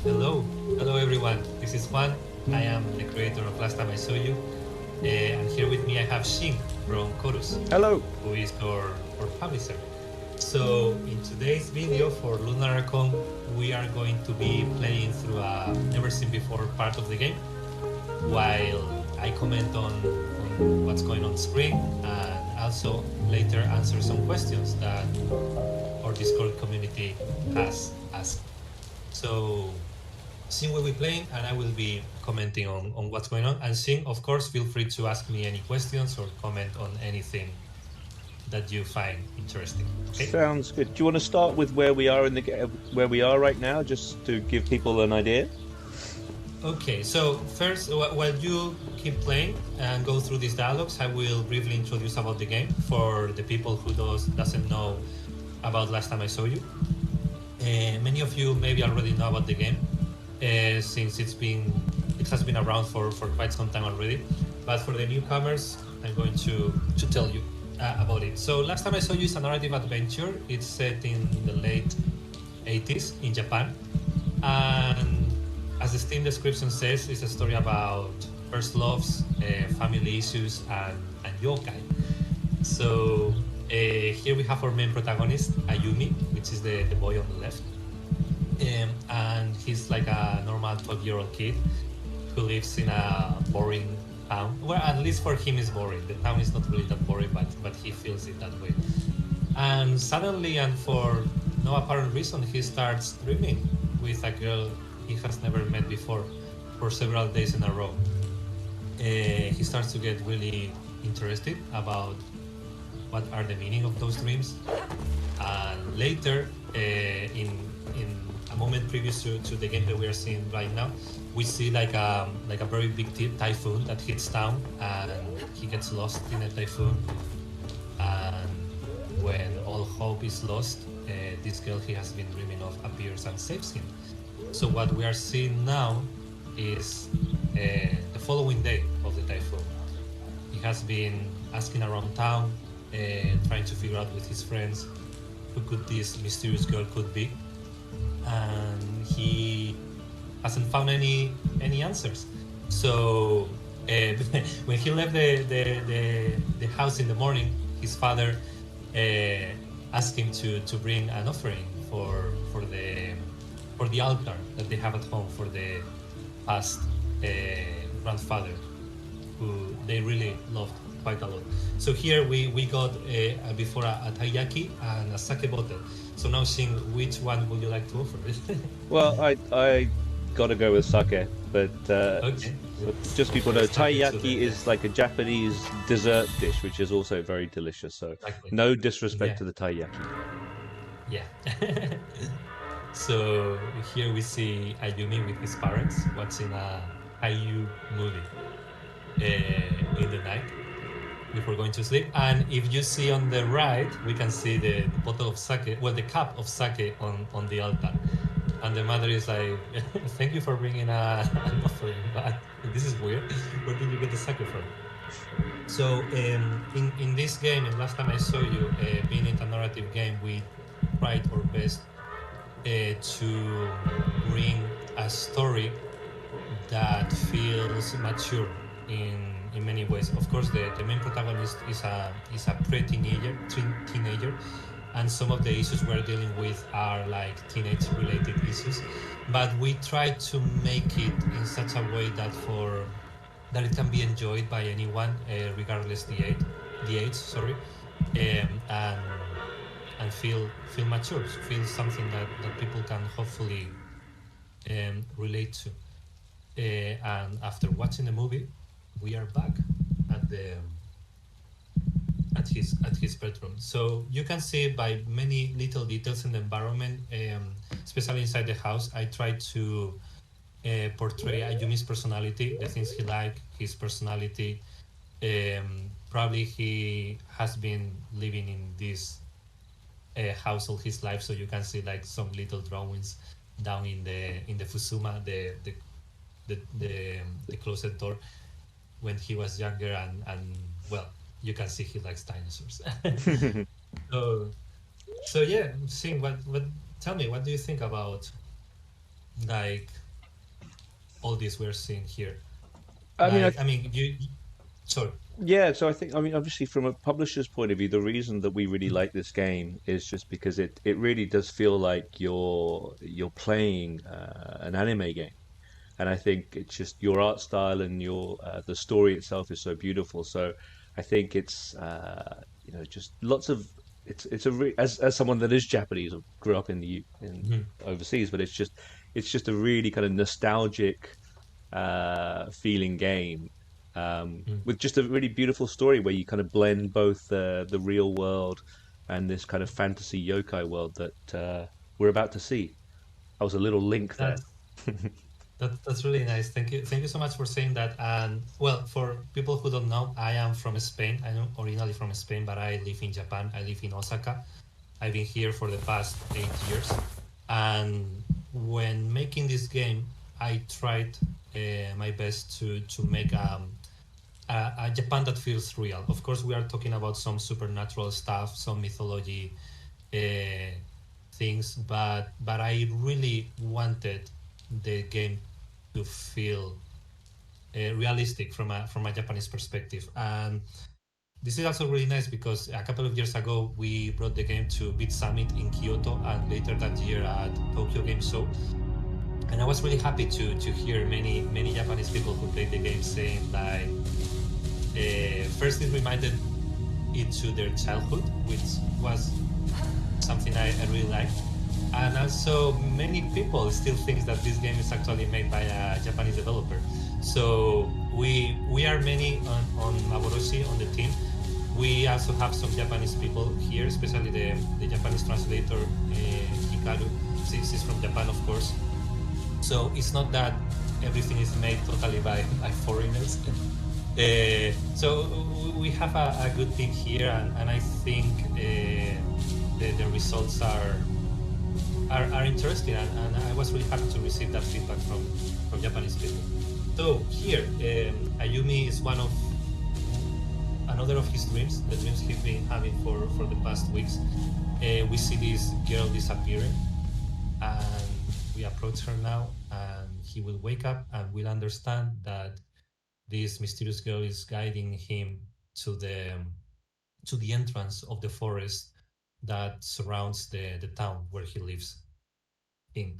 Hello, hello everyone. This is Juan. I am the creator of Last Time I Saw You, and here with me I have Shin from Chorus, Hello. who is our publisher. So in today's video for LudoNarraCon, we are going to be playing through a never seen before part of the game, while I comment on what's going on screen and also later answer some questions that our Discord community has asked. So Sing will be playing and I will be commenting on what's going on. And Sing, of course, feel free to ask me any questions or comment on anything that you find interesting. Okay? Sounds good. Do you want to start with where we are in the where we are right now, just to give people an idea? Okay, so first, while you keep playing and go through these dialogues, I will briefly introduce about the game for the people who doesn't know about Last Time I Saw You. Many of you maybe already know about the game, since it has been around for quite some time already. But for the newcomers, I'm going to tell you about it. So Last Time I Saw You is a narrative adventure. It's set in the late 80s in Japan, and as the Steam description says, it's a story about first loves, family issues, and yokai. So here we have our main protagonist, Ayumi, which is the boy on the left. And he's like a normal 12-year-old kid who lives in a boring town. Well, at least for him it's boring. The town is not really that boring, but he feels it that way. And suddenly, and for no apparent reason, he starts dreaming with a girl he has never met before for several days in a row. He starts to get really interested about what are the meaning of those dreams. And later, in a moment previous to the game that we are seeing right now, we see like a very big typhoon that hits town, and he gets lost in a typhoon. And when all hope is lost, this girl he has been dreaming of appears and saves him. So what we are seeing now is the following day of the typhoon. He has been asking around town, trying to figure out with his friends who could this mysterious girl could be, and he hasn't found any answers. So when he left the house in the morning, his father asked him to bring an offering for the altar that they have at home for the past grandfather, who they really loved quite a lot. So here we got before a taiyaki and a sake bottle. So now, Shin, which one would you like to offer? Well, I gotta go with sake, but Okay. just people know, Exactly. taiyaki is like a Japanese dessert dish, which is also very delicious. So Exactly. no disrespect Yeah. to the taiyaki. Yeah. So here we see Ayumi with his parents watching a Hayu movie in the night before going to sleep. And if you see on the right, we can see the bottle of sake, well, the cup of sake on the altar. And the mother is like, thank you for bringing an offering, but this is weird. Where did you get the sake from? So in this game, and Last Time I Saw You, being it a narrative game, we tried our best to bring a story that feels mature in many ways. Of course, the main protagonist is a teenager, and some of the issues we're dealing with are like teenage related issues, but we try to make it in such a way that it can be enjoyed by anyone, regardless the age, sorry, and feel mature, feel something that people can hopefully relate to. And after watching the movie, we are back at his bedroom. So you can see by many little details in the environment, especially inside the house. I tried to portray Ayumi's personality, the things he likes, his personality. Probably he has been living in this house all his life, so you can see like some little drawings down in the fusuma, the closet door, when he was younger, and well, you can see he likes dinosaurs. So yeah, Sing, tell me, what do you think about like all this we're seeing here? I mean, Like, I mean, you sorry. yeah. So I think, I mean, obviously, from a publisher's point of view, the reason that we really like this game is just because it really does feel like you're playing an anime game. And I think it's just your art style and your the story itself is so beautiful. So I think it's just lots of it's a as someone that is Japanese or grew up in in Mhm. overseas, but it's just a really kind of nostalgic feeling game Mhm. with just a really beautiful story where you kind of blend both the real world and this kind of fantasy yokai world that we're about to see. I was a little link there. That's that's really nice. Thank you so much for saying that. And well, for people who don't know, I am from Spain. I'm originally from Spain, but I live in Japan. I live in Osaka. I've been here for the past 8 years. And when making this game, I tried my best to make a Japan that feels real. Of course, we are talking about some supernatural stuff, some mythology uh, things, but I really wanted the game to feel realistic from a Japanese perspective. And this is also really nice because a couple of years ago we brought the game to Beat Summit in Kyoto and later that year at Tokyo Game Show. And I was really happy to hear many Japanese people who played the game saying like first it reminded it to their childhood, which was something I really liked. And also many people still think that this game is actually made by a Japanese developer. So we are many on Maboroshi on the team. We also have some Japanese people here, especially the Japanese translator Hikaru. She's from Japan, of course. So it's not that everything is made totally by foreigners. So we have a good team here, and I think the results are interesting, and I was really happy to receive that feedback from Japanese people. So here, Ayumi is one of another of his dreams, the dreams he's been having for the past weeks. We see this girl disappearing, and we approach her now, and he will wake up and will understand that this mysterious girl is guiding him to the entrance of the forest that surrounds the town where he lives in.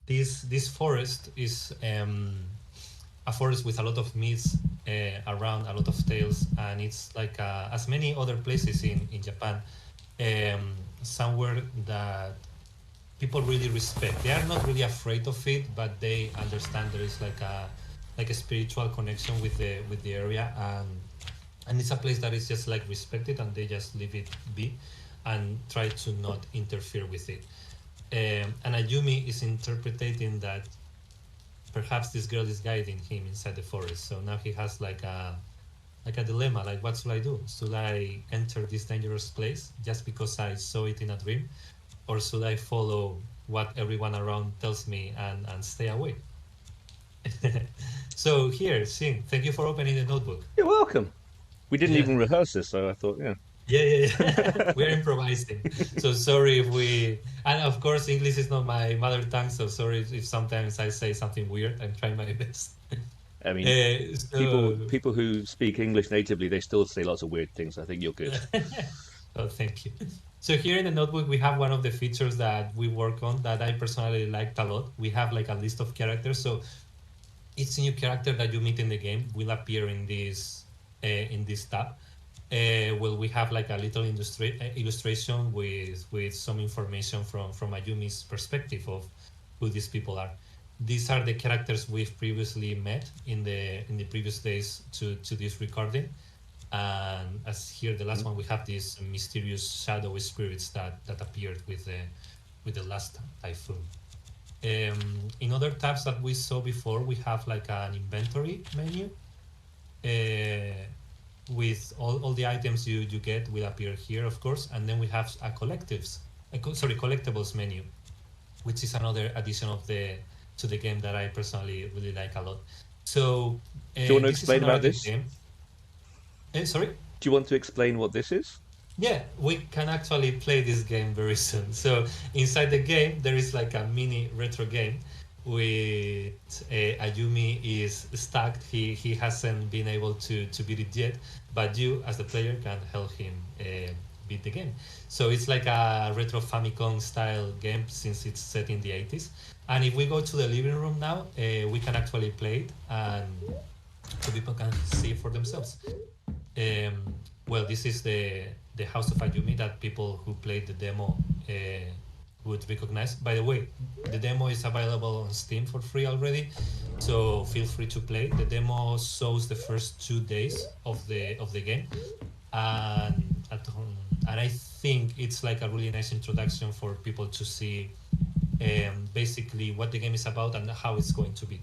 This forest is a forest with a lot of myths around, a lot of tales, and it's like as many other places in Japan, somewhere that people really respect. They are not really afraid of it, but they understand there is like a spiritual connection with the area, and it's a place that is just like respected, and they just leave it be and try to not interfere with it. And Ayumi is interpreting that perhaps this girl is guiding him inside the forest. So now he has like a dilemma, like what should I do? Should I enter this dangerous place just because I saw it in a dream, or should I follow what everyone around tells me and stay away? So here, Shin, thank you for opening the notebook. You're welcome. We didn't Yeah. even rehearse this, so I thought, yeah. Yeah. We're improvising. So sorry if we, and of course, English is not my mother tongue, so sorry if sometimes I say something weird. I'm trying my best. I mean, So, people who speak English natively, they still say lots of weird things. I think you're good. oh, thank you. So here in the notebook, we have one of the features that we work on that I personally liked a lot. We have like a list of characters. So each new character that you meet in the game will appear in this tab. Well, we have like a little illustration with some information from Ayumi's perspective of who these people are. These are the characters we've previously met in the previous days to this recording. And as here, the last one, we have these mysterious shadowy spirits that appeared with the last typhoon. In other tabs that we saw before, we have like an inventory menu with all the items you get will appear here, of course. And then we have a collectibles menu, which is another addition to the game that I personally really like a lot. So Do you want to this is explain another about good this? game. Sorry? Do you want to explain what this is? Yeah, we can actually play this game very soon. So inside the game, there is like a mini retro game with Ayumi is stuck. He hasn't been able to beat it yet, but you as the player can help him beat the game. So it's like a retro Famicom style game since it's set in the 80s. And if we go to the living room now, we can actually play it and so people can see it for themselves. Well, this is the house of Ayumi that people who played the demo would recognize. By the way, the demo is available on Steam for free already, so feel free to play. The demo shows the first 2 days of the game, and I think it's like a really nice introduction for people to see basically what the game is about and how it's going to be.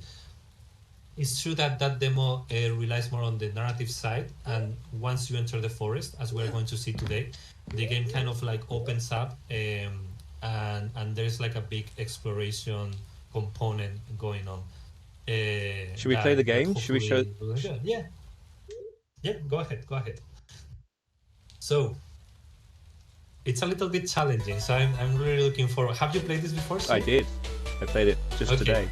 It's true that that demo relies more on the narrative side, and once you enter the forest, as we're going to see today, the game kind of like opens up, and there's like a big exploration component going on. Should we play the game? Should we show? Yeah, go ahead. So it's a little bit challenging, so I'm really looking forward. Have you played this before? I did. I played it just today.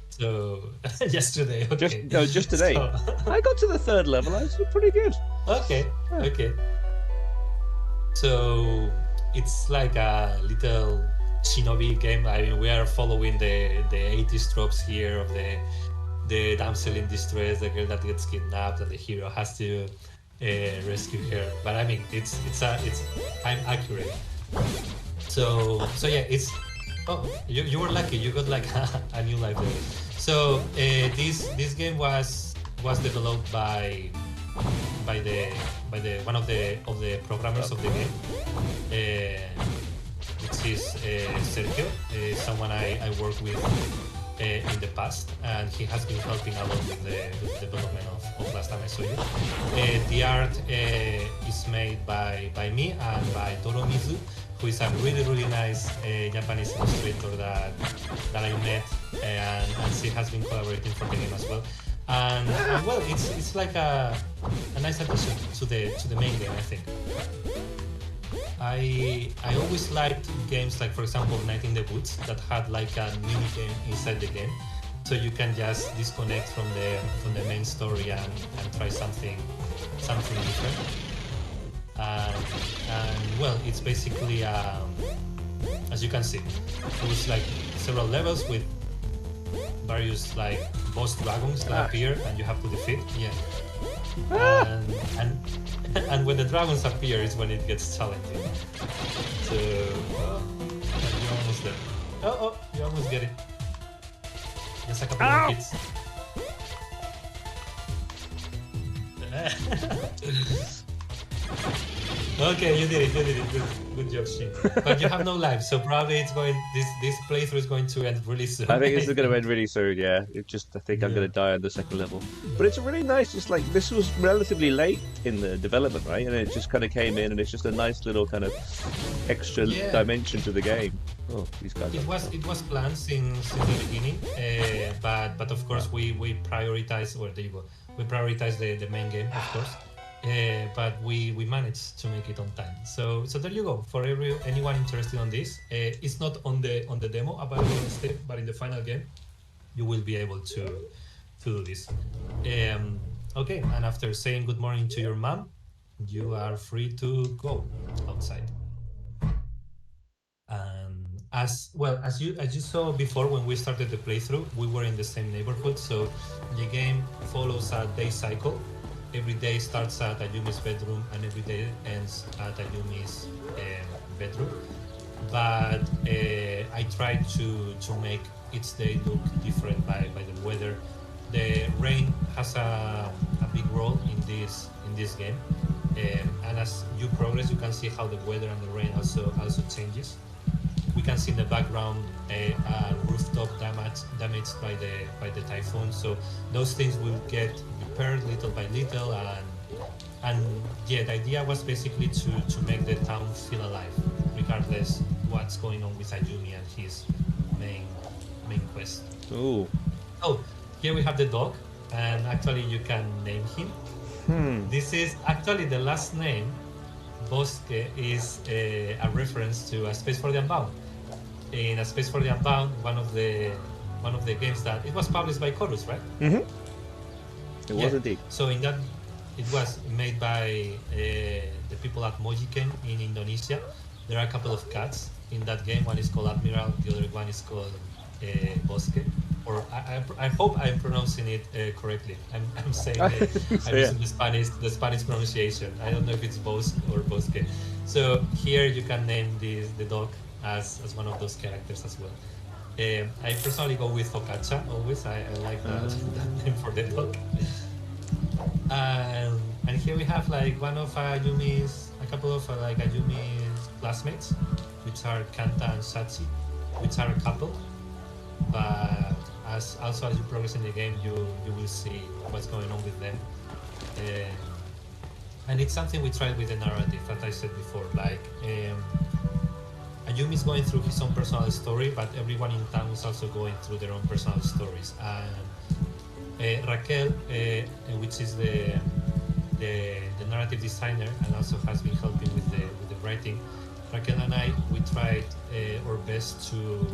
So yesterday, okay. Just today. So, I got to the 3rd level. I was pretty good. Okay. So it's like a little shinobi game. I mean, we are following the 80s tropes here of the damsel in distress, the girl that gets kidnapped, and the hero has to rescue her. But I mean, it's time accurate. So yeah, it's. Oh, you were lucky. You got like a new life there. So this game was developed by one of the programmers of the game, which is Sergio, someone I worked with in the past, and he has been helping a lot with the development of Last Time I Saw You. The art is made by me and by Toro Mizu, who is a really nice Japanese illustrator that I met, and she has been collaborating for the game as well. And well, it's like a nice addition to the main game, I think. I always liked games like, for example, Night in the Woods, that had like a mini game inside the game, so you can just disconnect from the main story and try something different. And well, it's basically as you can see, it was like several levels with various like boss dragons that appear and you have to defeat. And when the dragons appear is when it gets challenging. So you're almost there. Oh, you almost get it. Just a couple of hits. Okay, you did it. Good job, Shin. But you have no life, so probably this playthrough is going to end really soon. I think this is going to end really soon. Yeah, I think I'm going to die on the 2nd level. But it's really nice. It's like this was relatively late in the development, right? And it just kind of came in, and it's just a nice little kind of extra dimension to the game. Oh, these guys. It was planned since the beginning, but of course we prioritize. Well, there you go. We prioritize the main game, of course. But we managed to make it on time. So there you go. For anyone interested on this, it's not on the demo available on Steam, but in the final game, you will be able to do this. Okay, and after saying good morning to your mom, you are free to go outside. As you saw before when we started the playthrough, we were in the same neighborhood. So the game follows a day cycle. Every day starts at Ayumi's bedroom and every day ends at Ayumi's bedroom. But I tried to make each day look different by the weather. The rain has a big role in this game, and as you progress, you can see how the weather and the rain also changes. We can see in the background a rooftop damaged by the typhoon. So those things will get repaired little by little, and yeah, the idea was basically to make the town feel alive, regardless what's going on with Ayumi and his main quest. Ooh. Oh, here we have the dog, and actually you can name him. This is actually the last name. Bosque is a reference to A Space for the Unbound. In A Space for the Unbound, one of the one of the games that it was published by Chorus, right? Mm-hmm. It was indeed. So in that, it was made by the people at Mojiken in Indonesia. There are a couple of cats in that game. One is called Admiral, the other one is called Bosque. Or I hope I'm pronouncing it correctly. I'm saying it. I'm using the Spanish pronunciation. I don't know if it's Bosque or Bosque. So here you can name the dog as one of those characters as well. I personally go with Okacha always. I like that name for the dog. And here we have like one of a couple of like Ayumi's classmates, which are Kanta and Sachi, which are a couple. But as you progress in the game, you will see what's going on with them. And it's something we tried with the narrative, as I said before. Like Ayumi is going through his own personal story, but everyone in town is also going through their own personal stories. And Raquel, which is the narrative designer and also has been helping with the writing, Raquel and I, we tried our best to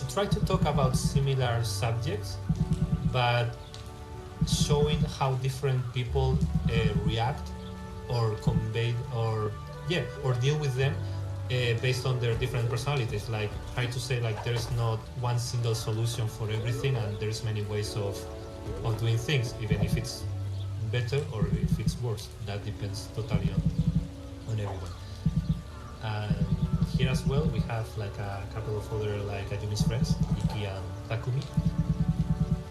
try to talk about similar subjects, but showing how different people react or convey or deal with them based on their different personalities. Like try to say like there's not one single solution for everything, and there's many ways of doing things, even if it's better or if it's worse. That depends totally on everyone. And here as well we have like a couple of other like Ayumi's friends, Iki and Takumi,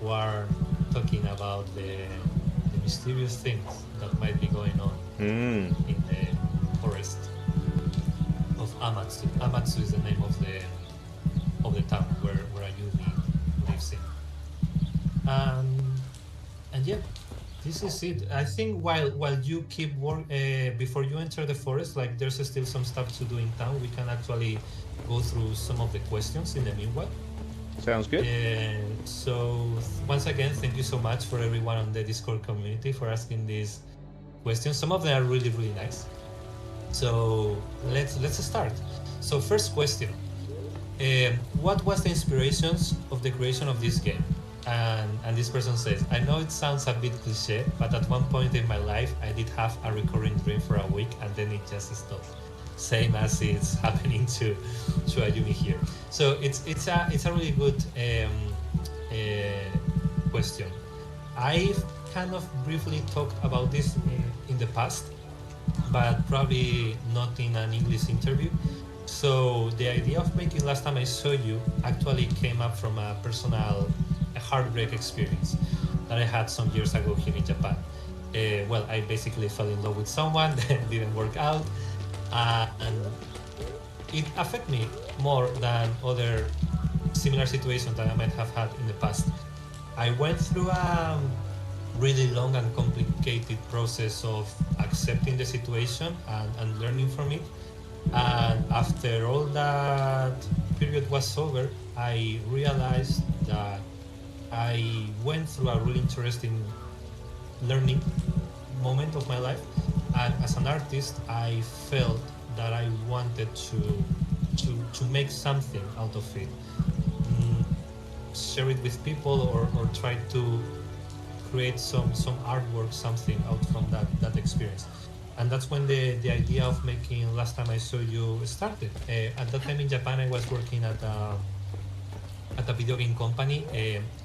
who are talking about the mysterious things that might be going on in the forest of Amatsu. Amatsu is the name of the town where Ayumi lives in. And yeah, this is it. I think while you keep work before you enter the forest, like there's still some stuff to do in town. We can actually go through some of the questions in the meanwhile. Sounds good. So once again, thank you so much for everyone on the Discord community for asking these questions. Some of them are really, really nice. So let's start. So first question, what was the inspirations of the creation of this game? And this person says, I know it sounds a bit cliche, but at one point in my life I did have a recurring dream for a week and then it just stopped. Same as it's happening to Ayumi here. So it's a really good question. I've kind of briefly talked about this in the past, but probably not in an English interview. So the idea of making Last Time I Saw You actually came up from a personal heartbreak experience that I had some years ago here in Japan. Well, I basically fell in love with someone that didn't work out, and it affected me more than other similar situations that I might have had in the past. I went through a really long and complicated process of accepting the situation and learning from it. And after all that period was over, I realized that I went through a really interesting learning moment of my life, and as an artist I felt that I wanted to make something out of it, share it with people or try to create some artwork, something out from that experience. And that's when the idea of making Last Time I Saw You started. At that time in Japan I was working at a video game company.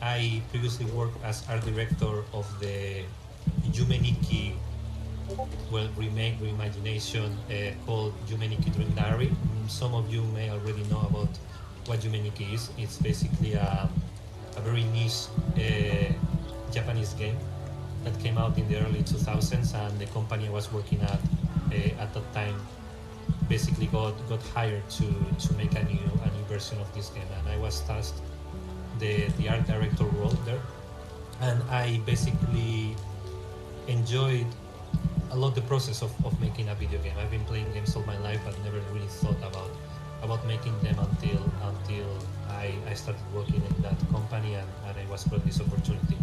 I previously worked as art director of the Yumeniki reimagination called Yumeniki Dream Diary. Some of you may already know about what Yumeniki is. It's basically a very niche Japanese game that came out in the early 2000s, and the company I was working at that time basically got hired to make a new version of this game, and I was tasked the art director role there, and I basically enjoyed a lot the process of making a video game. I've been playing games all my life, but never really thought about making them until I started working in that company and I was brought this opportunity.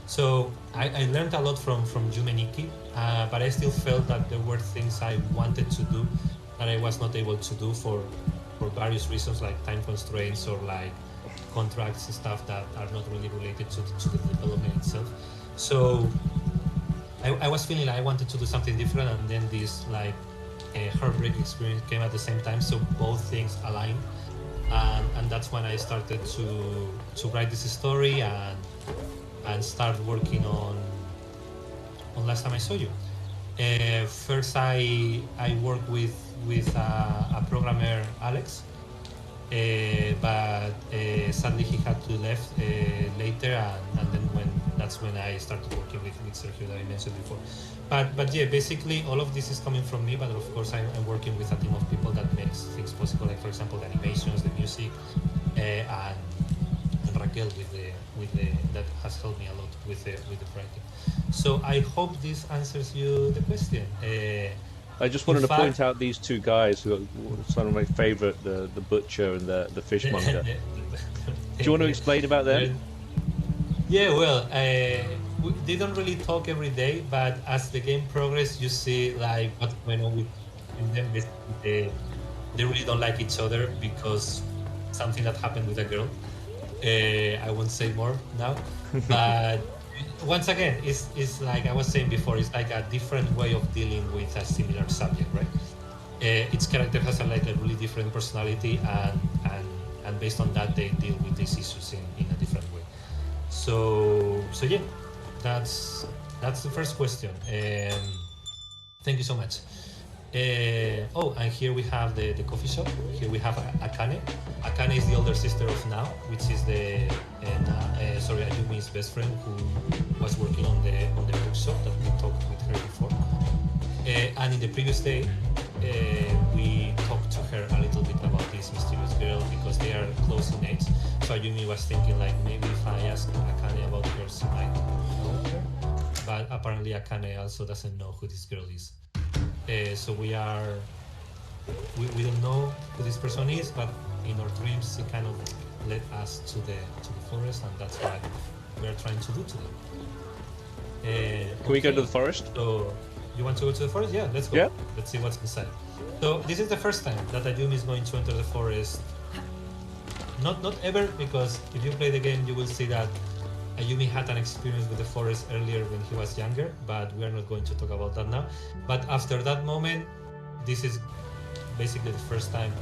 So I learned a lot from Yumeniki, but I still felt that there were things I wanted to do that I was not able to do for various reasons, like time constraints or like contracts and stuff that are not really related to the development itself. So I was feeling like I wanted to do something different, and then this like heartbreak experience came at the same time. So both things aligned, and that's when I started to write this story and start working on Last Time I Saw You. First, I worked with a programmer, Alex, but sadly he had to left later, and then that's when I started working with Sergio that I mentioned before. But yeah, basically all of this is coming from me, but of course I'm working with a team of people that makes things possible, like for example the animations, the music, and Raquel with the that has helped me a lot with the writing. So I hope this answers you the question. I just wanted to point out these two guys who are some of my favorite, the butcher and the fishmonger. Do you want to explain about them? Yeah, well, they don't really talk every day, but as the game progresses, you see like what's going on with them. They really don't like each other because something that happened with a girl. I won't say more now, but once again, it's like I was saying before, it's like a different way of dealing with a similar subject, right? Each character has a really different personality, and based on that, they deal with these issues in a different way. So yeah, that's the first question. Thank you so much. And here we have the coffee shop. Here we have Akane. Akane is the older sister of Nao, which is Ayumi's best friend, who was working on the bookshop that we talked with her before. And in the previous day, we talked to her a little bit about this mysterious girl because they are close in age. So Ayumi was thinking like maybe if I ask Akane about her, she might know her. But apparently Akane also doesn't know who this girl is. So we don't know who this person is, but in our dreams he kind of led us to the forest, and that's what we are trying to do today. Can we go to the forest? So you want to go to the forest? Yeah, let's go. Yeah. Let's see what's inside. So this is the first time that Ayumi is going to enter the forest. Not ever, because if you play the game, you will see that Ayumi had an experience with the forest earlier when he was younger, but we are not going to talk about that now. But after that moment, this is basically the first time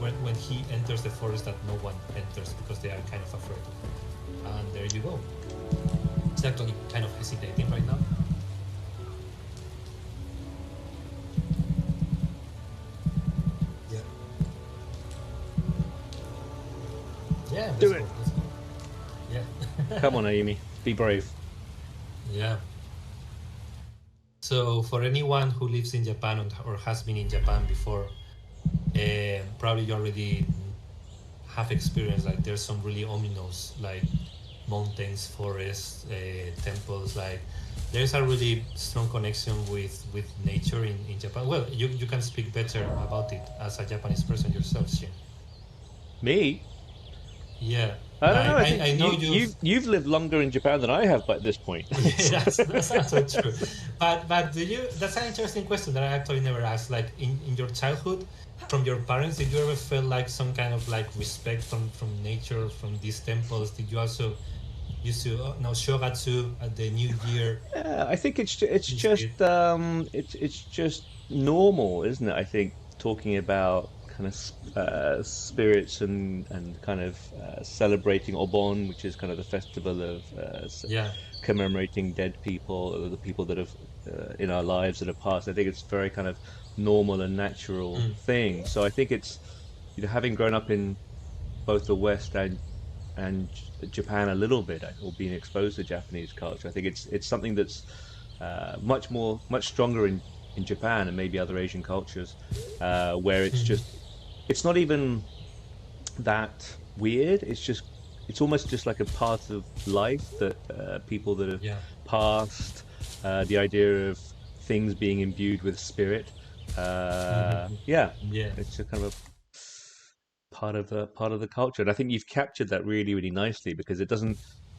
when he enters the forest that no one enters because they are kind of afraid. And there you go. It's actually kind of hesitating right now. Yeah. Yeah, Do it. Let's go. Yeah. Come on, Ayumi. Be brave. Yeah. So for anyone who lives in Japan or has been in Japan before, probably you already have experienced like there's some really ominous like mountains, forests, temples. Like there's a really strong connection with nature in Japan. Well, you can speak better about it as a Japanese person yourself, Shin. Me? Yeah. I don't know. I know you've lived longer in Japan than I have by this point. that's also true. But that's an interesting question that I actually never asked. Like in your childhood, from your parents, did you ever feel like some kind of like respect from nature, from these temples? Did you also used to Shogatsu at the New Year? Yeah, I think it's just normal, isn't it? I think talking about kind of spirits and kind of celebrating Obon, which is kind of the festival of commemorating dead people, or the people that have in our lives that have passed. I think it's very kind of normal and natural thing. So I think it's, having grown up in both the West and Japan a little bit, or being exposed to Japanese culture, I think it's something that's much stronger in Japan and maybe other Asian cultures, where it's not even that weird. It's almost just like a part of life that people that have passed, the idea of things being imbued with spirit. It's a kind of a part of the culture, and I think you've captured that really, really nicely, because it doesn't,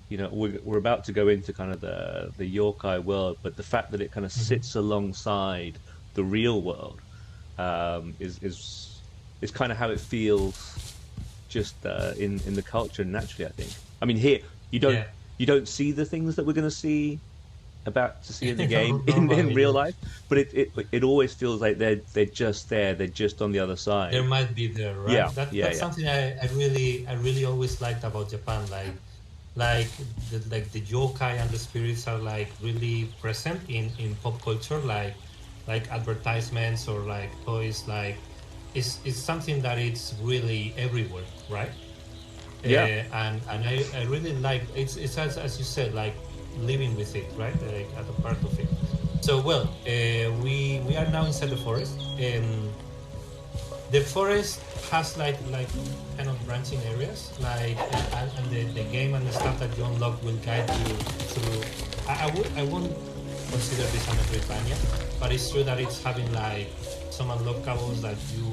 we're about to go into kind of the yokai world, but the fact that it kind of sits alongside the real world is kind of how it feels just in the culture naturally. I think. I mean, here you don't Yeah. you don't see the things that we're going to see about to see in the game in Normally, real yeah. life, but it always feels like they're just there. They're just on the other There side. might be there, right? Yeah, yeah, That's yeah, something I really always liked about Japan. Like the yokai and the spirits are like really present in pop culture, like advertisements or like toys. Like it's something that it's really everywhere, right? yeah. And I really like it's as you said, like living with it, right? Like at a part of it. So well, we are now inside the forest. The forest has like kind of branching areas, like and the game and the stuff that you unlock will guide you through. I won't consider this a Metroidvania, but it's true that it's having like some unlockables that you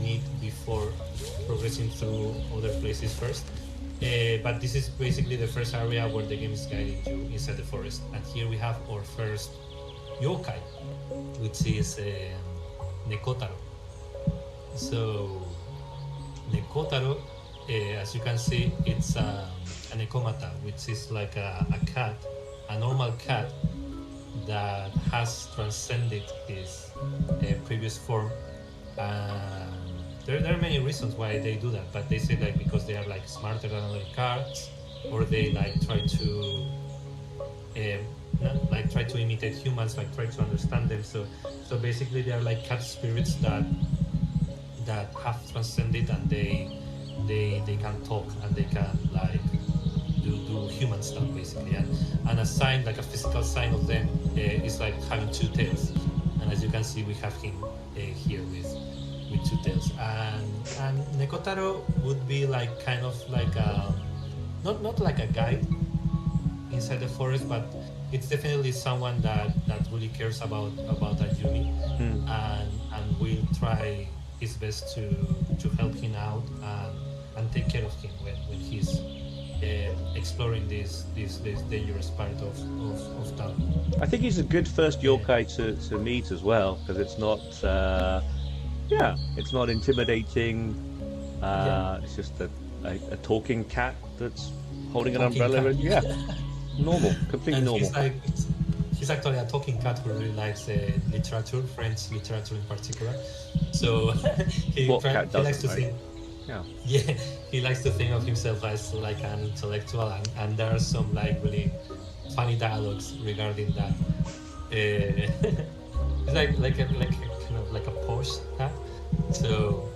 need before progressing through other places first. But this is basically the first area where the game is guiding you inside the forest, and here we have our first yokai, which is Nekotaro. So Nekotaro, as you can see, it's an ekomata, which is like a cat, a normal cat that has transcended his previous form. And there are many reasons why they do that, but they say like because they are like smarter than other cats, or they like try to try to imitate humans, like try to understand them. So basically, they are like cat spirits that have transcended, and they can talk, and they can like do human stuff basically. And a sign, like a physical sign of them, is like having two tails. And as you can see, we have him here with two tails. And Nekotaro would be like kind of like a not like a guide inside the forest, but it's definitely someone that really cares about Ayumi, Hmm. and will try his best to help him out and take care of him when he's exploring this dangerous part of town. I think he's a good first Uh, yokai to meet as well because it's not yeah, it's not intimidating. yeah, It's just a talking cat that's holding an talking umbrella, cat. and yeah, normal, completely And normal. he's actually a talking cat who really likes literature, French literature in particular. So What cat he likes doesn't, to right? think. Yeah. Yeah, he likes to think of himself as like an intellectual, and there are some like really funny dialogues regarding that. It's like a kind of like a posh cat. So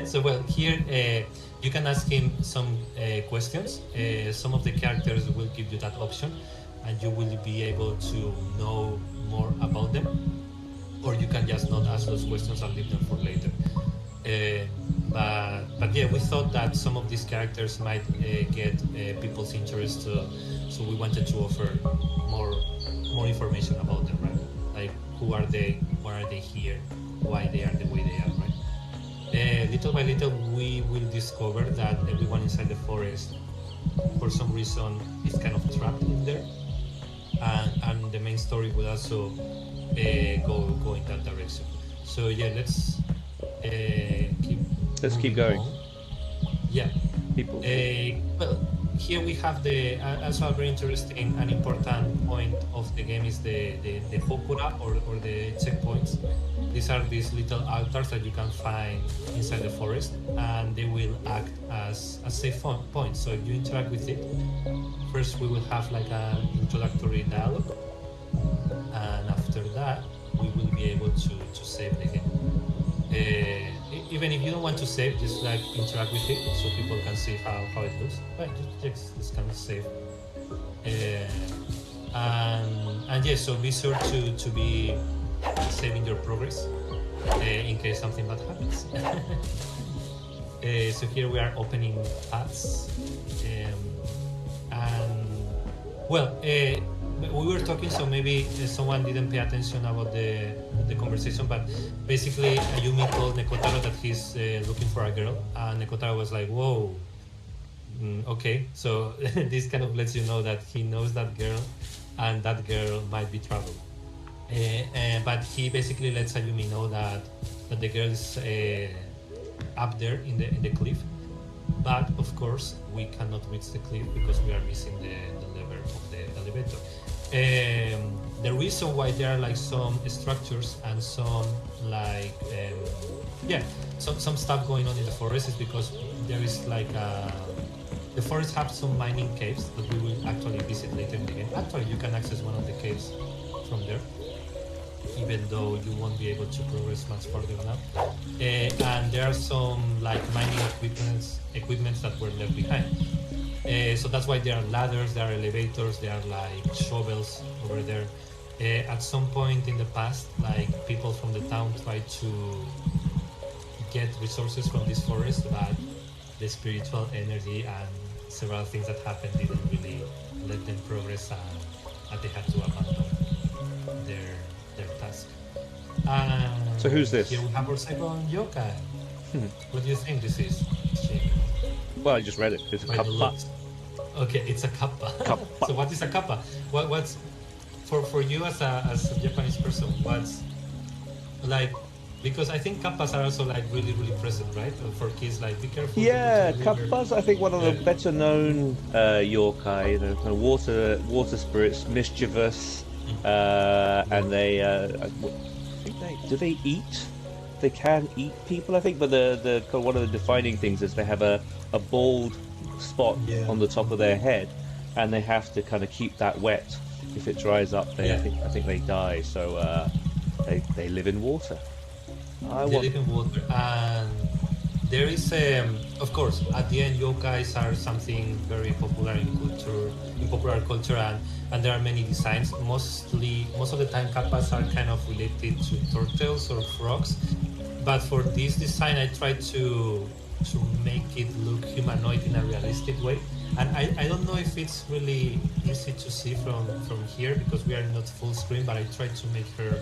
so well here you can ask him some questions. Some of the characters will give you that option, and you will be able to know more about them, or you can just not ask those questions and leave them for later. Uh, but yeah, we thought that some of these characters might get people's interest, so we wanted to offer more more information about them, right? Like who are they, why are they here, why they are the way they are, right? Little by little, we will discover that everyone inside the forest, for some reason, is kind of trapped in there, and the main story will also go in that direction. So yeah, let's keep Let's keep moving going. on. Yeah. People. Well, here we have the also a very interesting and important point of the game is the hokura, or the checkpoints. These are these little altars that you can find inside the forest, and they will act as a safe point. So if you interact with it, first we will have like an introductory dialogue, and after that we will be able to save the game. Even if you don't want to save, just like interact with it so people can see how it looks. But just kind of save. And yeah, so be sure to be saving your progress in case something bad happens. So here we are opening paths, and well, we were talking, so maybe someone didn't pay attention about the conversation, but basically Ayumi told Nekotaro that he's looking for a girl, and Nekotaro was like, "Whoa, okay." So this kind of lets you know that he knows that girl, and that girl might be trouble. But he basically lets Ayumi know that the girl is up there in the cliff, But of course, we cannot reach the cliff because we are missing the lever of the elevator. The reason why there are like some structures and some like some stuff going on in the forest is because there is like the forest has some mining caves that we will actually visit later in the game. Actually, you can access one of the caves from there, even though you won't be able to progress much further now. And there are some like mining equipments that were left behind. So that's why there are ladders, there are elevators, there are like shovels over there. At some point in the past, like people from the town tried to get resources from this forest, but the spiritual energy and several things that happened didn't really let them progress, and they had to abandon their task. So who's this? Here we have our second yokai. What do you think this is? Well, I just read it. It's a kappa. Okay, it's a kappa. Kappa. So what is a kappa? What's for you as a Japanese person? What's like? Because I think kappas are also like really present, right? For kids, like be careful. Yeah, kappas. I think one of the better known yokai. You know, kind of water spirits, mischievous, and they. I think they eat? They can eat people, I think. But the one of the defining things is they have a bald spot on the top of their head, and they have to kind of keep that wet. If it dries up, I think they die. So they live in water. Live in water, and there is of course at the end yokais are something very popular in popular culture, and there are many designs. Most of the time kappas are kind of related to turtles or frogs, but for this design I tried to make it look humanoid in a realistic way. And I don't know if it's really easy to see from here because we are not full screen, but I tried to make her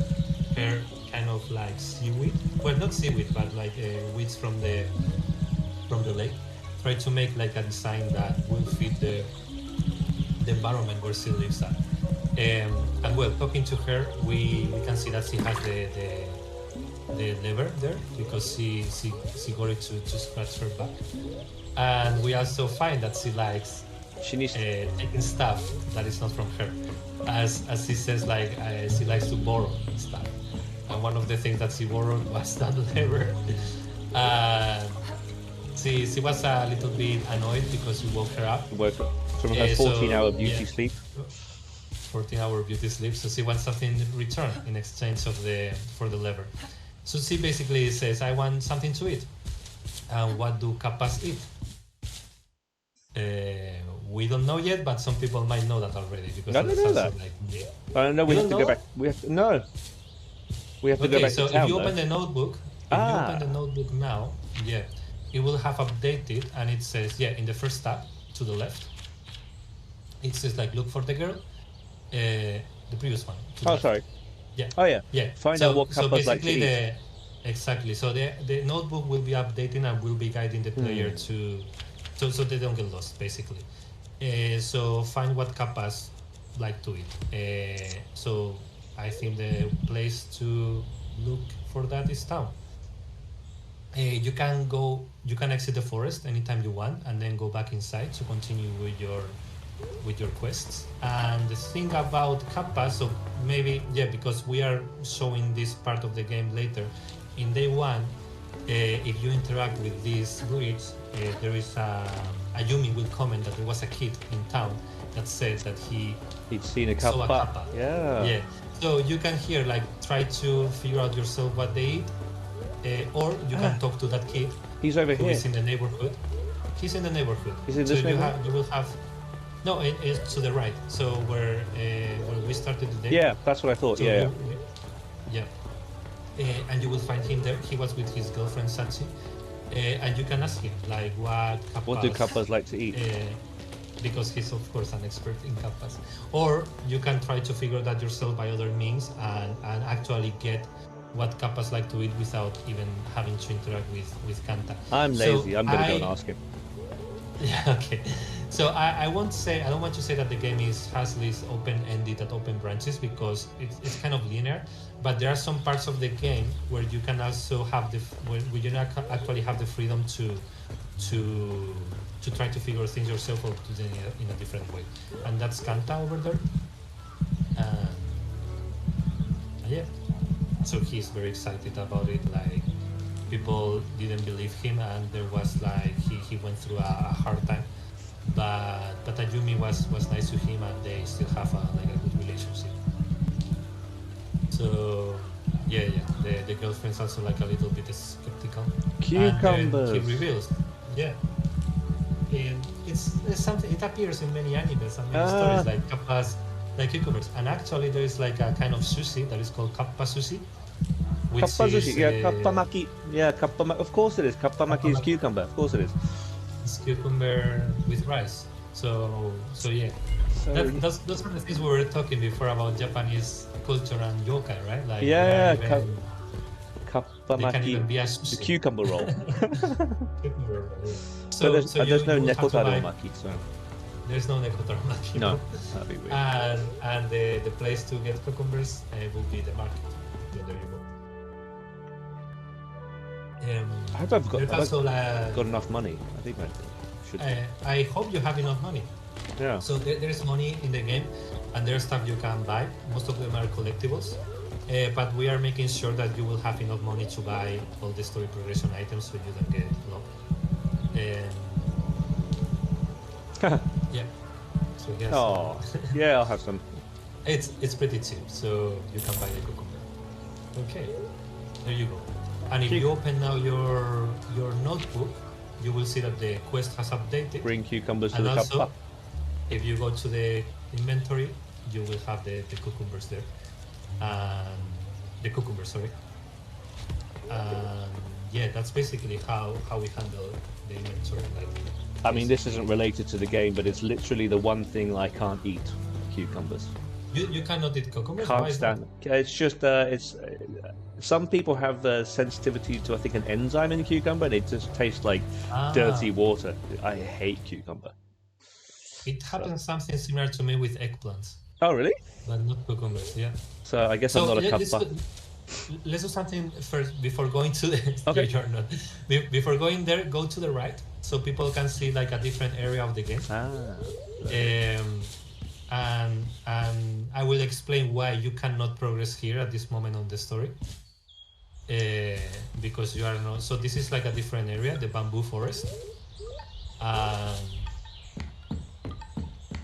hair kind of like seaweed. Well, not seaweed, but like weeds from the lake. Try to make like a design that will fit the environment where she lives at. And well, talking to her, we can see that she has the lever there because she got it to scratch her back. And we also find that she likes taking stuff that is not from her, as she says, like she likes to borrow stuff. And one of the things that she borrowed was that lever. She was a little bit annoyed because we woke her up from her 14-hour beauty sleep. 14-hour beauty sleep. So she wants something in return in exchange for the lever. So she basically says, "I want something to eat." And what do kappas eat? We don't know yet, but some people might know that already because I don't know that. Like, I don't know. We have to go back. We have to go back so to town. If you open the notebook, now, it will have updated, and it says, in the first tab to the left, it says like look for the girl, the previous one. Sorry. Yeah. Oh yeah. Find out what kappas like to eat. Exactly. So the notebook will be updating and will be guiding the player so they don't get lost, basically. So find what kappas like to eat. So I think the place to look for that is town. You can exit the forest anytime you want, and then go back inside to continue with your quests. And the thing about kappas, so maybe because we are showing this part of the game later. In day one, if you interact with these druids, there is a Yumi will comment that there was a kid in town that said that he'd seen a saw kappa. a kappa. Yeah. So you can here like try to figure out yourself what they eat, or you can talk to that kid. He's over here. He's in the neighborhood. He's in the neighborhood. Is it this neighborhood? You will have. No, it's to the right. So where we started the day. Yeah, that's what I thought. So and you will find him there. He was with his girlfriend Sachi, and you can ask him like what do kappas like to eat? Because he's of course an expert in kappas. Or you can try to figure that yourself by other means and actually get what kappas like to eat without even having to interact with Kanta. I'm lazy. I'm gonna go and ask him. Yeah. Okay. So I don't want to say that the game has this open-ended and open branches because it's kind of linear, but there are some parts of the game where you can also have where you actually have the freedom to to try to figure things yourself or to do it in a different way. And that's Kanta over there. And yeah, so he's very excited about it. Like, people didn't believe him, and there was like he went through a hard time. But Ayumi was nice to him, and they still have a good relationship. So yeah, the girlfriend's also like a little bit skeptical. Cucumbers. And he reveals, yeah. And it's something. It appears in many animes and many stories, like kappas, like cucumbers. And actually, there is like a kind of sushi that is called kappa sushi. Kappa sushi, kappa maki. Kappa maki. Of course it is. Kappa maki is cucumber. Of course it is. It's cucumber with rice. So yeah. So those are the things we were talking before about Japanese culture and yokai, right? Like kappa they can maki. even be a sushi. The cucumber roll. Cucumber roll, yeah. So there's no nekotaro maki. So there's no nekotaro maki. No, that'd be weird. And the place to get cucumbers will be the market. So there you go. I hope I've got like, enough money. I think I should. I hope you have enough money. Yeah. So there's money in the game, and there's stuff you can buy. Most of them are collectibles, but we are making sure that you will have enough money to buy all the story progression items, so you don't get locked. Yeah. So yes. Oh, yeah, I'll have some. It's pretty cheap, so you can buy the cucumber. Okay, there you go. And if you open now your notebook, you will see that the quest has updated. Bring cucumbers to and the also, kappa. if you go to the inventory, you will have the cucumbers there. The cucumbers, sorry. Yeah, that's basically how we handle the inventory. Like, I mean, this isn't related to the game, but it's literally the one thing I can't eat: cucumbers. You cannot eat cucumbers? Can't stand. It's just some people have sensitivity to, I think, an enzyme in the cucumber, and it just tastes like dirty water. I hate cucumber. It happens something similar to me with eggplants. Oh, really? But not cucumbers, yeah. So I guess I'm not a kappa. Let's do something first before going to the Okay. you're not. Before going there, go to the right so people can see like a different area of the game. And I will explain why you cannot progress here at this moment on the story. Because you are not. So this is like a different area, the bamboo forest.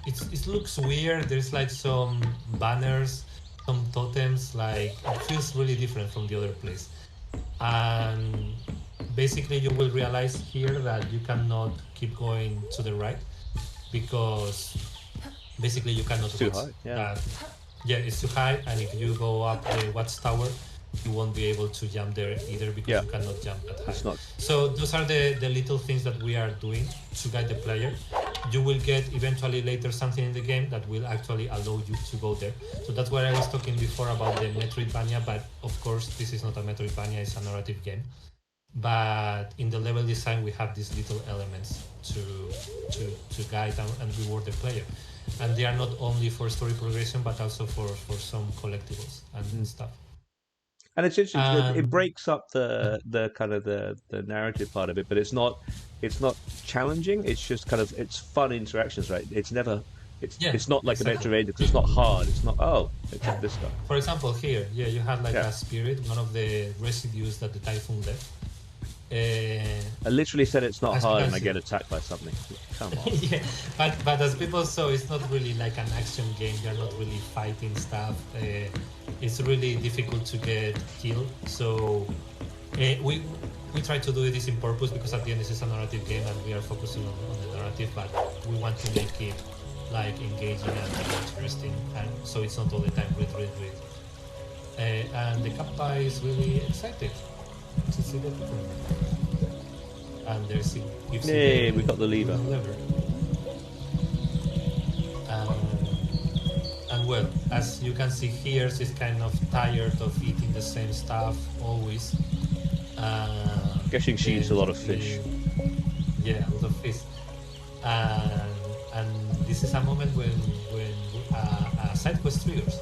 It looks weird. There's like some banners, some totems. Like, it feels really different from the other place. And basically, you will realize here that you cannot keep going to the right because basically you cannot. It's too high. Yeah. Yeah, it's too high, and if you go up the watchtower, you won't be able to jump there either because you cannot jump that high. It's not. So those are the little things that we are doing to guide the player. You will get eventually later something in the game that will actually allow you to go there. So that's what I was talking before about the Metroidvania, but of course this is not a Metroidvania, it's a narrative game. But in the level design we have these little elements to guide and reward the player. And they are not only for story progression but also for some collectibles and stuff. And it's interesting. It breaks up the kind of the narrative part of it, but it's not challenging. It's just kind of fun interactions, right? It's not like a Metroidvania because it's not hard. It's not it's like this stuff. For example, here, you have like a spirit, one of the residues that the typhoon left. I literally said it's not hard, and I get attacked by something. Come on. Yeah, but as people saw, it's not really like an action game. You're not really fighting stuff. It's really difficult to get killed. So we try to do this in purpose because at the end this is a narrative game and we are focusing on the narrative, but we want to make it like engaging and interesting, and so it's not all the time read. And the Kappa is really excited to see the people. And there's we got the lever. And well, as you can see here, she's kind of tired of eating the same stuff always. Guessing she eats a lot of fish. Yeah, a lot of fish. And this is a moment when a side quest triggers.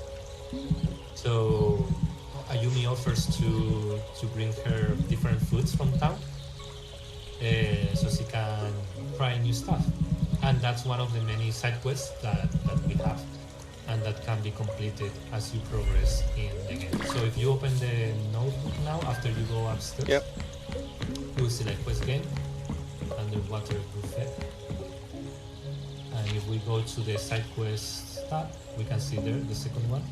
So Ayumi offers to bring her different foods from town. so she can try new stuff. And that's one of the many side quests that we have, and that can be completed as you progress in the game. So if you open the notebook now, after you go upstairs, Yep. you will select quest game, underwater buffet. And if we go to the side quest tab, we can see there the second one.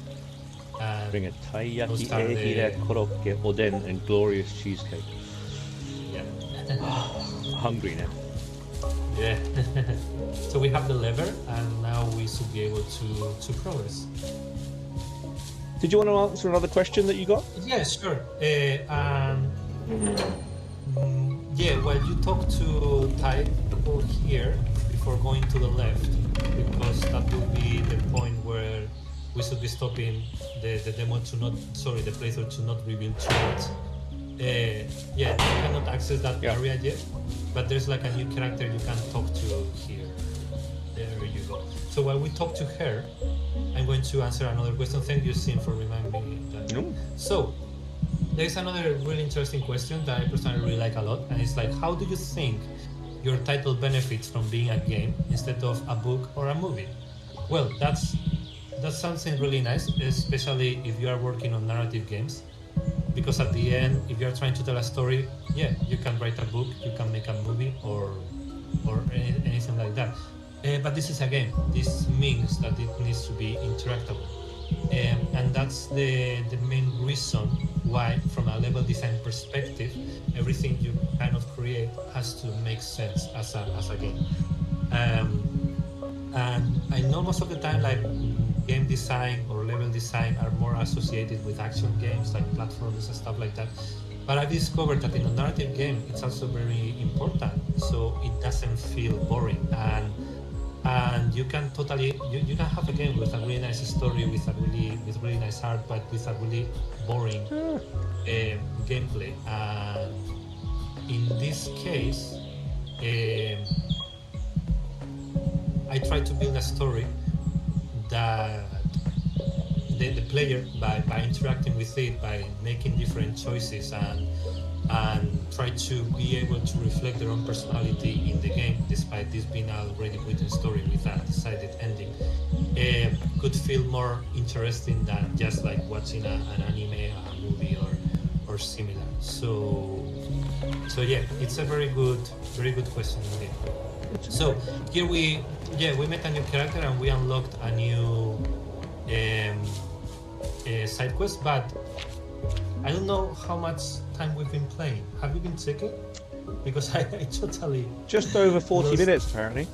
And Bring a those taiyaki, are the- ehira, korokke, oden, and glorious cheesecake. yeah. I'm hungry now. Yeah. So we have the lever, and now we should be able to progress. Did you want to answer another question that you got? Yeah, sure. Yeah, well, you talk to type here before going to the left, because that will be the point where we should be stopping the demo to not, sorry, the playthrough to not reveal too much. Yeah, you cannot access that area yet, but there's like a new character you can talk to here. There you go. So while we talk to her, I'm going to answer another question. Thank you, Sin, for reminding me that. No. So, there's another really interesting question that I personally really like a lot, and it's like, how do you think your title benefits from being a game instead of a book or a movie? Well, that's something really nice, especially if you are working on narrative games, because at the end, if you are trying to tell a story, yeah, you can write a book, you can make a movie, or anything like that. But this is a game. This means that it needs to be interactable. And that's the main reason why, from a level design perspective, everything you kind of create has to make sense as a game. And I know most of the time, like, game design or level design are more associated with action games, like platforms and stuff like that. But I've discovered that in a narrative game, it's also very important, so it doesn't feel boring. And you can totally you can have a game with a really nice story, with really nice art, but with a really boring gameplay. And in this case, I try to build a story that the player, by interacting with it, by making different choices and try to be able to reflect their own personality in the game, despite this being an already written story with a decided ending, could feel more interesting than just like watching an anime, a movie, or similar. So yeah, it's a very good question indeed. So here we met a new character and we unlocked a new side quest, but I don't know how much time we've been playing. Have you been checking? Because I totally... Just over 40 minutes, apparently.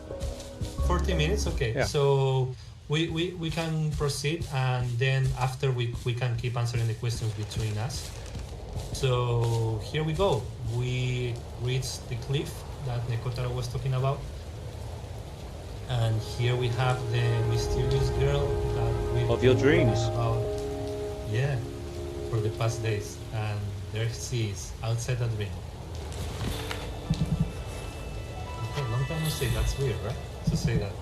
40 minutes? Okay. Yeah. So we can proceed, and then after we can keep answering the questions between us. So here we go. We reached the cliff that Nekotaro was talking about. And here we have the mysterious girl that we Of your dreams. About, yeah, for the past days. And there she is, outside that ring. Okay, long time no see. That's weird, right? To say that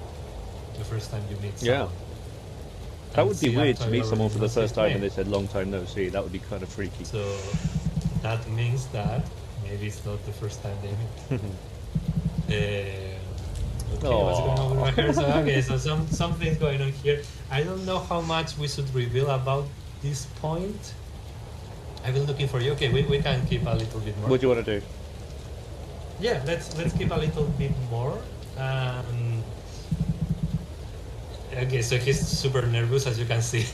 the first time you meet someone. Yeah. That would be see weird after to meet your someone for the first time name. and they said long time no see. That would be kind of freaky. So that means that maybe it's not the first time they meet. Okay, what's going on with my hair? So, okay, so something's going on here. I don't know how much we should reveal about this point. I've been looking for you. Okay, we can keep a little bit more. What do you want to do? Yeah, let's keep a little bit more. Okay, so he's super nervous, as you can see.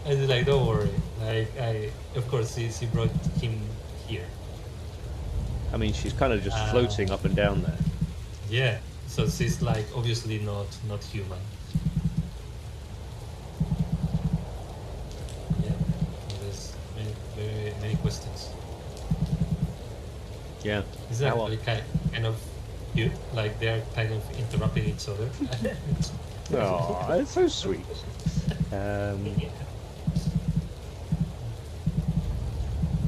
I was like, don't worry. Like, of course, she brought him here. I mean, she's kind of just floating up and down there. Yeah, so she's like obviously not human. Yeah, there's many questions. Yeah. Is that really kind of cute? Like they're kind of interrupting each other. Oh, it's so sweet.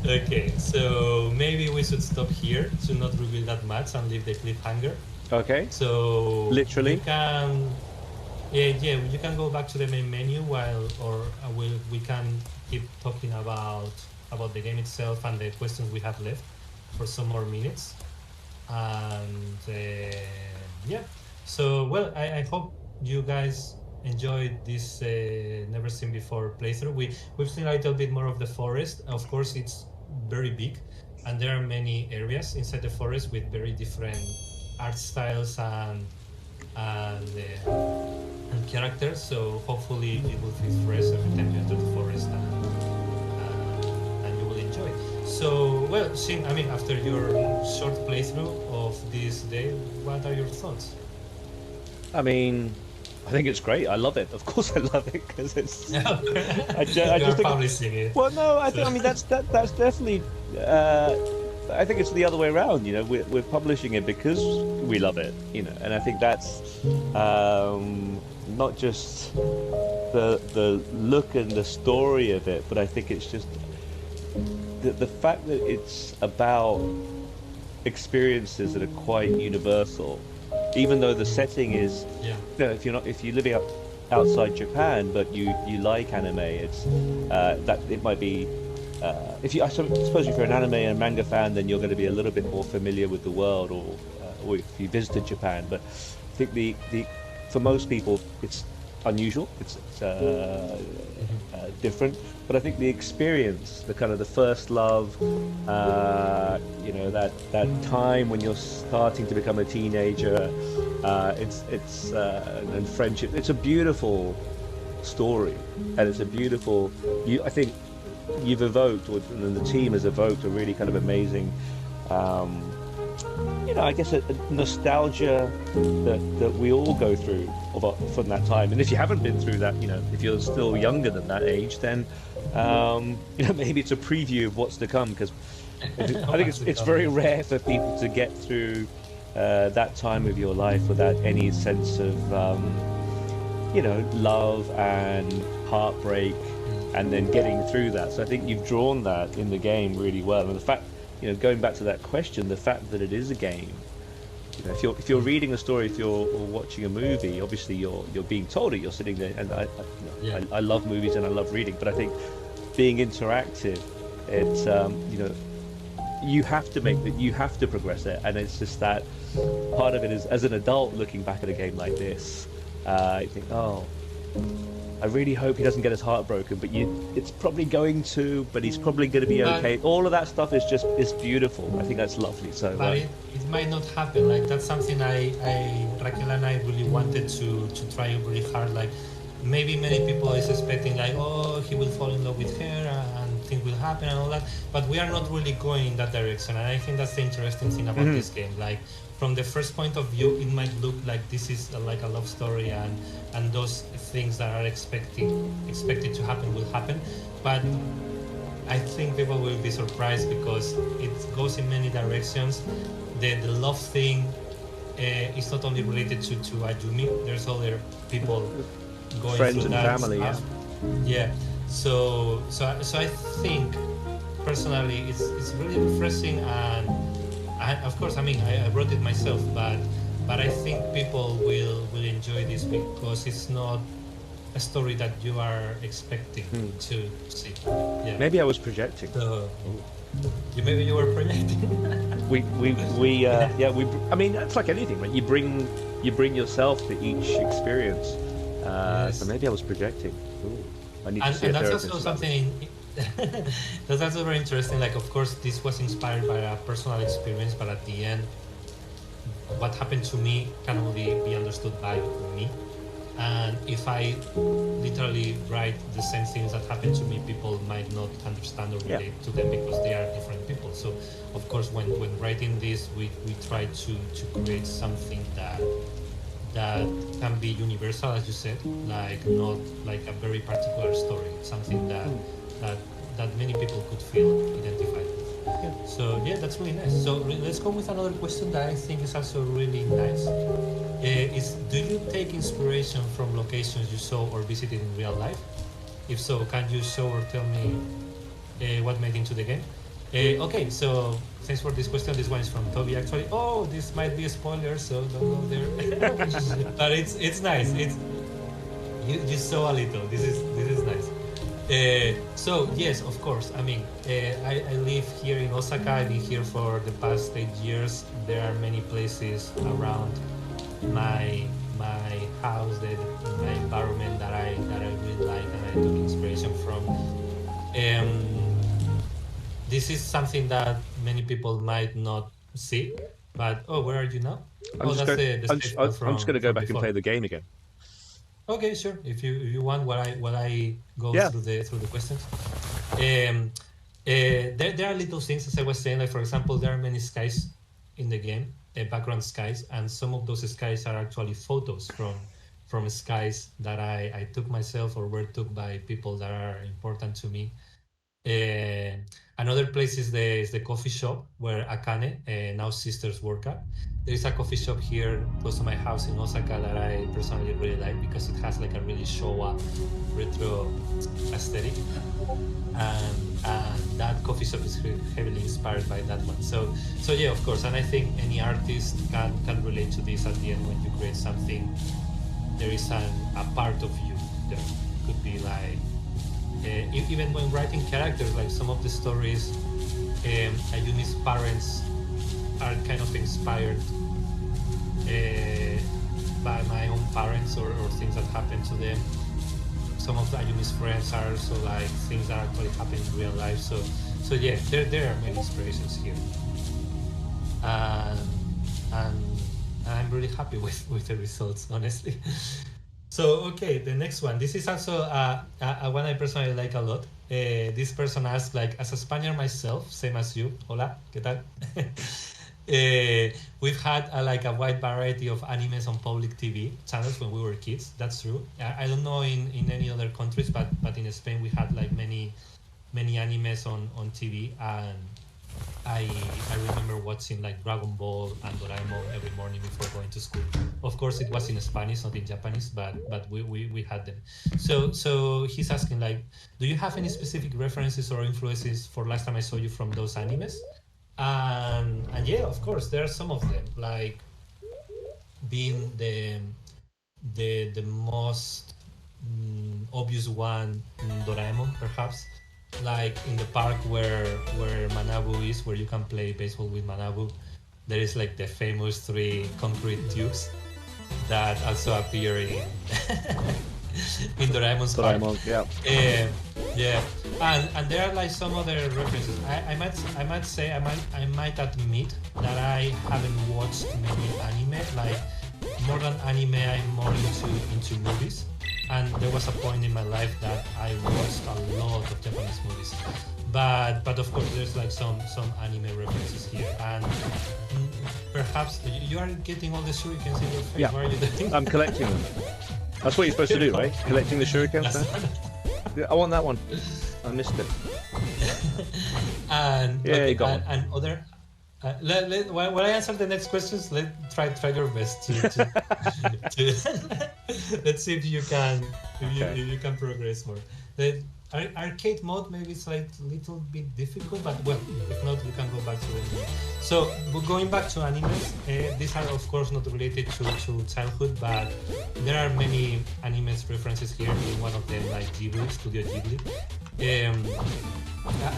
Okay, so maybe we should stop here to not reveal that much and leave the cliffhanger. Okay. So literally, you can, you can go back to the main menu we can keep talking about the game itself and the questions we have left for some more minutes. and yeah. So well, I hope you guys enjoyed this never seen before playthrough. We've seen a little bit more of the forest. Of course, it's very big, and there are many areas inside the forest with very different art styles and, and characters. So hopefully it will feel fresh every time you enter the forest, and you will enjoy. So well, Shin, I mean, after your short playthrough of this day, what are your thoughts? I mean, I think it's great. I love it. Of course, I love it because it's. I You are just think. publishing it. Well, no, I think. So, I mean, that's definitely. I think it's the other way around. You know, we're publishing it because we love it. You know, and I think that's not just the look and the story of it, but I think it's just the fact that it's about experiences that are quite universal, even though the setting is, yeah. you know, if you're living outside Japan, but you like anime, it's that it might be. If you, I suppose, if you're an anime and manga fan, then you're going to be a little bit more familiar with the world, or if you visited Japan. But I think the for most people, it's unusual. It's different. But I think the experience, the kind of the first love, you know, that time when you're starting to become a teenager, it's and friendship. It's a beautiful story, and it's a beautiful. I think you've evoked, or and the team has evoked, a really kind of amazing. You know, I guess a nostalgia that we all go through from that time. And if you haven't been through that, you know, if you're still younger than that age, then you know, maybe it's a preview of what's to come. Because I think it's very rare for people to get through that time of your life without any sense of you know, love and heartbreak, and then getting through that. So I think you've drawn that in the game really well. And the fact, you know, going back to that question, the fact that it is a game, you know, if you're reading a story, if you're watching a movie, obviously you're being told it. You're sitting there, and I love movies and I love reading, but I think being interactive, it's you know, you have to make that, you have to progress it, and it's just that part of it is, as an adult looking back at a game like this, you think, oh, I really hope he doesn't get his heart broken, but it's probably going to, but he's probably going to be okay. All of that stuff is beautiful. I think that's lovely. So, but it might not happen. Like, that's something Raquel and I really wanted to try really hard. Like, maybe many people is expecting, like, oh, he will fall in love with her and things will happen and all that. But we are not really going in that direction. And I think that's the interesting thing about this game. Like, from the first point of view, it might look like this is like a love story, and those things that are expected to happen will happen. But I think people will be surprised because it goes in many directions. The love thing is not only related to Ayumi. There's other people going friends through and that family, stuff. Yeah. So I think personally it's really refreshing, and of course, I mean, I wrote it myself, but I think people will enjoy this because it's not a story that you are expecting to see. Yeah. maybe I was projecting. So, maybe you were projecting. I mean, it's like anything, right? You bring yourself to each experience. Yes. So maybe I was projecting. Ooh, I need to see And a that's therapist. also something. That's also very interesting. Like, of course, this was inspired by a personal experience, but at the end, what happened to me can only be understood by me. And if I literally write the same things that happened to me, people might not understand or relate to them because they are different people. So, of course, when writing this, we try to create something that can be universal, as you said, like not like a very particular story, something that many people could feel identified with. Yeah. So yeah, that's really nice. So let's go with another question that I think is also really nice. Is, do you take inspiration from locations you saw or visited in real life? If so, can you show or tell me what made into the game? Okay, so thanks for this question. This one is from Toby, actually. Oh, this might be a spoiler, so don't go there. But it's nice. You saw a little. This is nice. So yes, of course. I mean, I live here in Osaka. I've been here for the past 8 years. There are many places around my house, my environment that I really like and I took inspiration from. This is something that many people might not see. But oh, where are you now? I'm Oh, just that's going. the stage plan I'm just going to go from back and play before. the game again. Okay, sure. If you want, while I go Yeah. through the questions. Um, there are little things, as I was saying, like for example, there are many skies in the game, background skies, and some of those skies are actually photos from skies that I took myself or were took by people that are important to me. Uh, Another place is the coffee shop where Akane, now sisters, work at. There is a coffee shop here close to my house in Osaka that I personally really like because it has like a really Showa retro aesthetic, and that coffee shop is heavily inspired by that one. So yeah, of course, and I think any artist can relate to this at the end when you create something. There is a part of you there. Could be like even when writing characters, like some of the stories, Ayumi's parents are kind of inspired by my own parents or things that happened to them. Some of Ayumi's friends are also like things that actually happen in real life. So yeah, there are many inspirations here, and and I'm really happy with the results, honestly. So okay, the next one. This is also a one I personally like a lot. This person asked, like, as a Spaniard myself, same as you. Hola, ¿qué tal? We've had like a wide variety of animes on public TV channels when we were kids. That's true. I don't know in any other countries, but in Spain we had like many animes on TV, and I remember watching like Dragon Ball and Doraemon every morning before going to school. Of course, it was in Spanish, not in Japanese, but we had them. So he's asking, like, do you have any specific references or influences for Last Time I Saw You from those animes? And yeah, of course, there are some of them, like being the most obvious one, Doraemon, perhaps, like in the park where Manabu is, where you can play baseball with Manabu. There is like the famous 3 concrete tubes that also appear in in Doraemon's park. Doraemon, yeah. Yeah, and there are like some other references. I might say I might admit that I haven't watched many anime. Like more than anime, I'm more into movies. And there was a point in my life that I watched a lot of Japanese movies. But of course, there's like some anime references here, and perhaps you are getting all the shurikens in your face. Yeah. What are you doing? I'm collecting them. That's what you're supposed to do, right? Collecting the shurikens. Yeah, I want that one. I missed it. And Yeah, okay, you got one. and other. While I answer the next questions, try your best to let's see if you can if you can progress more. The arcade mode maybe it's like a little bit difficult, but well, if not, you can go back to it. So going back to animes, these are of course not related to childhood, but there are many animes references here. In one of them, like Ghibli, Studio Ghibli.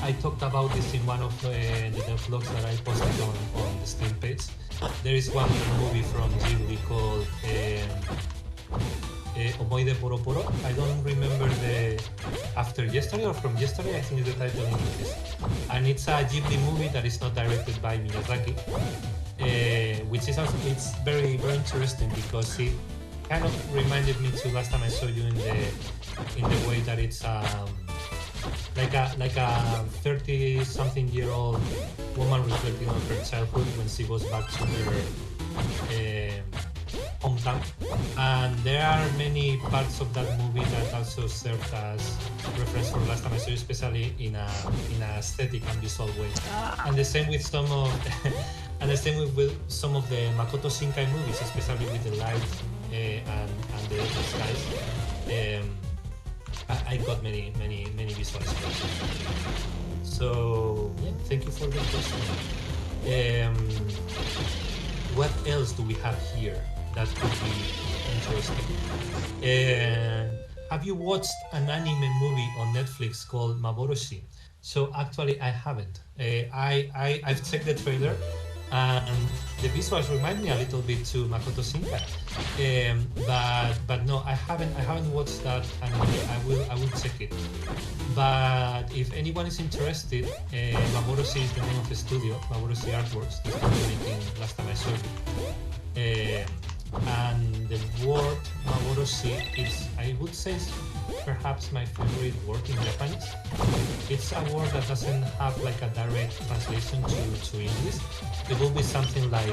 I talked about this in one of the vlogs that I posted on the Steam page. There is one movie from Ghibli called Omoide Poro Poro. I don't remember the After Yesterday or From Yesterday, I think is the title in English. And it's a Ghibli movie that is not directed by Miyazaki, which is also, it's very, very interesting because it kind of reminded me to Last Time I Saw You in the way that it's like a 30-something-year-old woman reflecting on her childhood when she goes back to her hometown. And there are many parts of that movie that also served as reference for Last Time I Saw You, especially in a aesthetic and visual way. And the same with some of and the same with some of the Makoto Shinkai movies, especially with the light and the skies. I got many visual expressions. So yeah, thank you for the question. What else do we have here that could be interesting? have you watched an anime movie on Netflix called Maboroshi? So actually, I haven't. I've checked the trailer, and the visuals remind me a little bit to Makoto Shinkai. But no, I haven't watched that anime. I will check it. But if anyone is interested, Maboroshi is the name of the studio. Maboroshi Artworks, the studio making Last Time I Saw You. And the word Maboroshi is, I would say, perhaps my favorite word in Japanese. It's a word that doesn't have like a direct translation to English. It will be something like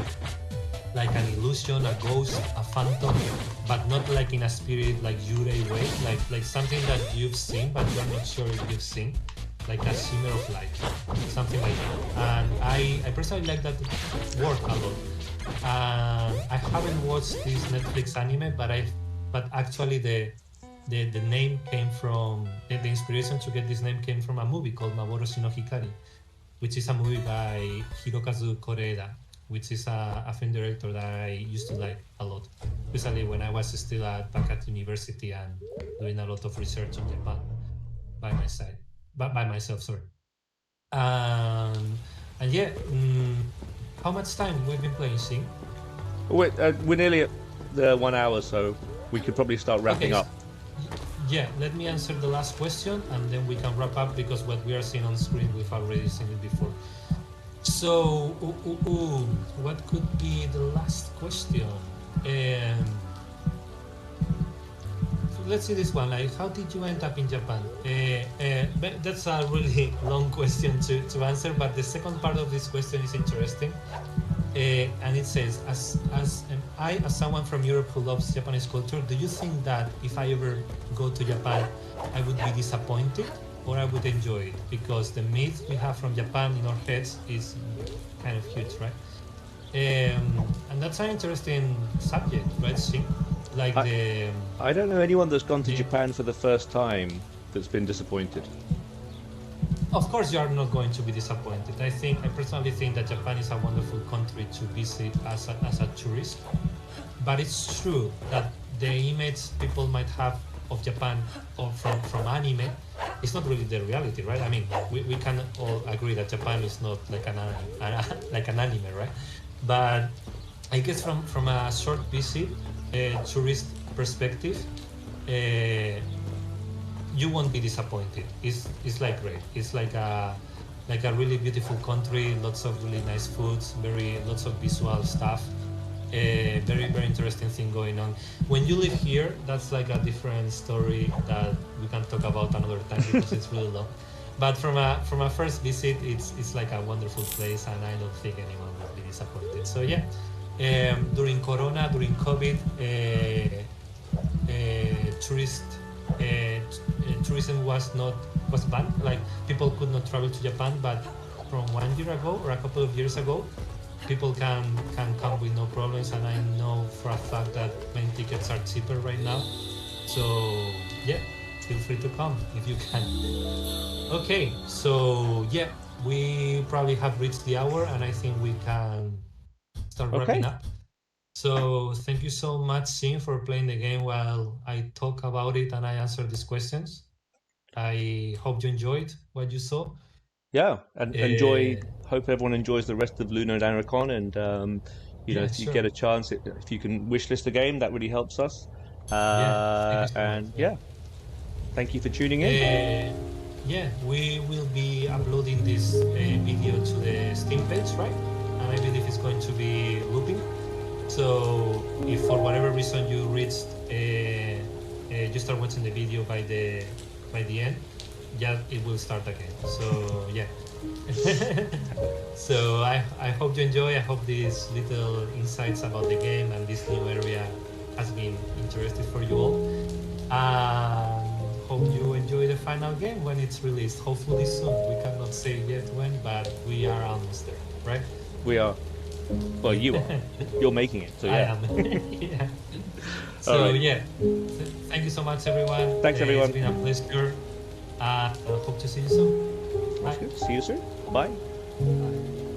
an illusion, a ghost, a phantom, but not like in a spirit like Yurei way, like something that you've seen but you're not sure if you've seen, like a shimmer of light, something like that. And I personally like that word a lot. I haven't watched this Netflix anime, but actually the name came from the inspiration to get this name came from a movie called Maboroshi no Hikari, which is a movie by Hirokazu Koreeda, which is a film director that I used to like a lot, especially when I was still back at university and doing a lot of research on Japan by myself. Sorry. And yeah, how much time we've been playing, Sing? We're nearly at the 1 hour, so we could probably start wrapping up. Yeah, let me answer the last question and then we can wrap up, because what we are seeing on screen, we've already seen it before. So, what could be the last question? Let's see this one. Like, how did you end up in Japan? That's a really long question to answer, but the second part of this question is interesting. And it says, as someone from Europe who loves Japanese culture, do you think that if I ever go to Japan, I would be disappointed or I would enjoy it? Because the myth we have from Japan in our heads is kind of huge, right? And that's an interesting subject, right, Shin? Like I don't know anyone that's gone to Japan for the first time that's been disappointed. Of course, you are not going to be disappointed. I personally think that Japan is a wonderful country to visit as a tourist. But it's true that the image people might have of Japan or from anime is not really the reality, right? I mean, we can all agree that Japan is not like an anime, right? But I guess from a short visit, tourist perspective, you won't be disappointed. It's like great. It's like a really beautiful country, lots of really nice foods, lots of visual stuff, very interesting thing going on. When you live here, that's like a different story that we can talk about another time because it's really long. But from a first visit, it's like a wonderful place, and I don't think anyone will be disappointed. So yeah, during Corona, during COVID, tourism was banned. Like, people could not travel to Japan, but from 1 year ago or a couple of years ago, people can come with no problems, and I know for a fact that plane tickets are cheaper right now. So yeah, feel free to come if you can. Okay, so yeah, we probably have reached the hour, and I think we can start wrapping up. So thank you so much, Shin, for playing the game while I talk about it and I answer these questions. I hope you enjoyed what you saw. Yeah, and hope everyone enjoys the rest of LudoNarraCon, and if you get a chance, if you can wishlist the game, that really helps us. Thank you for tuning in. We will be uploading this video to the Steam page, right? And I believe it's going to be looping. So if for whatever reason you reached, you start watching the video by the end, it will start again. So yeah. So I hope you enjoy. I hope these little insights about the game and this new area has been interesting for you all. Hope you enjoy the final game when it's released. Hopefully soon. We cannot say yet when, but we are almost there, right? We are. Well, you are. You're making it, so yeah. I am. Yeah. So yeah, thank you so much, everyone. Thanks, everyone. It's been a pleasure. Hope to see you soon. Bye. See you soon. Bye. Bye.